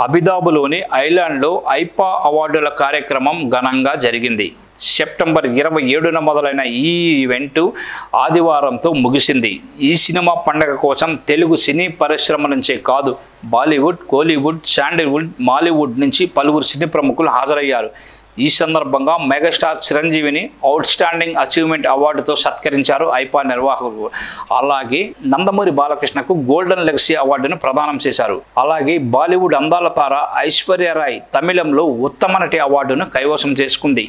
అబుదాబిలోని ఐలాండ్లో ఐపా అవార్డుల కార్యక్రమం ఘనంగా జరిగింది. సెప్టెంబర్ 27న మొదలైన ఈ ఈవెంట్ ఆదివారంతో ముగిసింది. ఈ సినిమా పండుగ కోసం తెలుగు సినీ పరిశ్రమ నుంచే కాదు, బాలీవుడ్, కోలీవుడ్, శాండిల్వుడ్, మాలీవుడ్ నుంచి పలువురు సినీ ప్రముఖులు హాజరయ్యారు. ఈ సందర్భంగా మెగాస్టార్ చిరంజీవిని అవుట్ స్టాండింగ్ అచీవ్మెంట్ అవార్డుతో సత్కరించారు ఐపా నిర్వాహకులు. అలాగే నందమూరి బాలకృష్ణకు గోల్డెన్ లెగసీ అవార్డును ప్రదానం చేశారు. అలాగే బాలీవుడ్ అందాల తార ఐశ్వర్య రాయ్ తమిళంలో ఉత్తమ నటి అవార్డును కైవసం చేసుకుంది.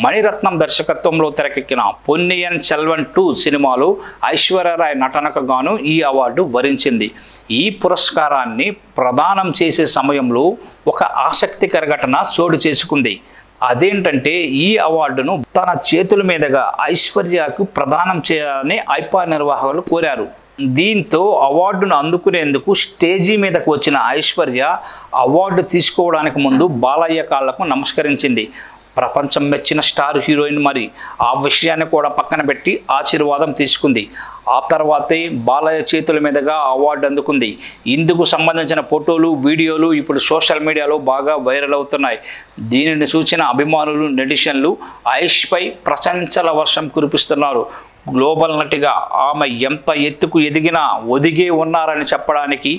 మణిరత్నం దర్శకత్వంలో తెరకెక్కిన పొన్నియిన్ సెల్వన్ 2 సినిమాలో ఐశ్వర్య రాయ్ నటనకు గాను ఈ అవార్డు వరించింది. ఈ పురస్కారాన్ని ప్రదానం చేసే సమయంలో ఒక ఆసక్తికర ఘటన చోటు చేసుకుంది. అదేంటంటే ఈ అవార్డును తన చేతుల మీదుగా ఐశ్వర్యకు ప్రదానం చేయాలని ఐపా నిర్వాహకులు కోరారు. దీంతో అవార్డును అందుకునేందుకు స్టేజీ మీదకు వచ్చిన ఐశ్వర్య అవార్డు తీసుకోవడానికి ముందు బాలయ్య కాళ్లకు నమస్కరించింది. ప్రపంచం మెచ్చిన స్టార్ హీరోయిన్ మరి ఆ విషయాన్ని కూడా పక్కన పెట్టి ఆశీర్వాదం తీసుకుంది. ఆ తర్వాతే బాలయ్య చేతుల మీదుగా అవార్డు అందుకుంది. ఇందుకు సంబంధించిన ఫోటోలు, వీడియోలు ఇప్పుడు సోషల్ మీడియాలో బాగా వైరల్ అవుతున్నాయి. దీనిని చూసిన అభిమానులు, నెటిజన్లు ఐష్పై ప్రశంసల వర్షం కురిపిస్తున్నారు. గ్లోబల్ నటిగా ఆమె ఎంత ఎత్తుకు ఎదిగినా ఒదిగే ఉన్నారని చెప్పడానికి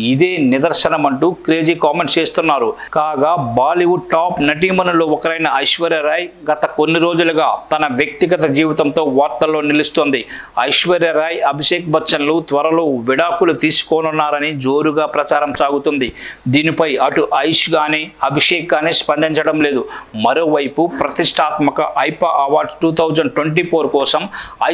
ఇదే నిదర్శనం అంటూ క్రేజీ కామెంట్స్ చేస్తున్నారు. కాగా బాలీవుడ్ టాప్ నటీమణుల్లో ఒకరైన ఐశ్వర్య రాయ్ గత కొన్ని రోజులుగా తన వ్యక్తిగత జీవితంతో వార్తల్లో నిలుస్తోంది. ఐశ్వర్య రాయ్, అభిషేక్ బచ్చన్లు త్వరలో విడాకులు తీసుకోనున్నారని జోరుగా ప్రచారం సాగుతుంది. దీనిపై అటు ఐష్ కానీ అభిషేక్ కానీ స్పందించడం లేదు. మరోవైపు ప్రతిష్టాత్మక ఐపా అవార్డ్స్ 2024 కోసం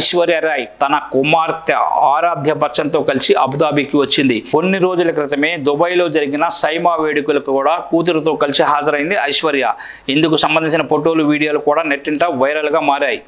ఐశ్వర్య రాయ్ తన కుమార్తె ఆరాధ్య బచ్చన్తో కలిసి అబుదాబికి వచ్చింది. కొన్ని రోజుల క్రితమే దుబాయ్లో జరిగిన సైమా వేడుకలకు కూడా కూతురుతో కలిసి హాజరైంది ఐశ్వర్య. ఇందుకు సంబంధించిన ఫోటోలు, వీడియోలు కూడా నెట్టింట వైరల్గా మారాయి.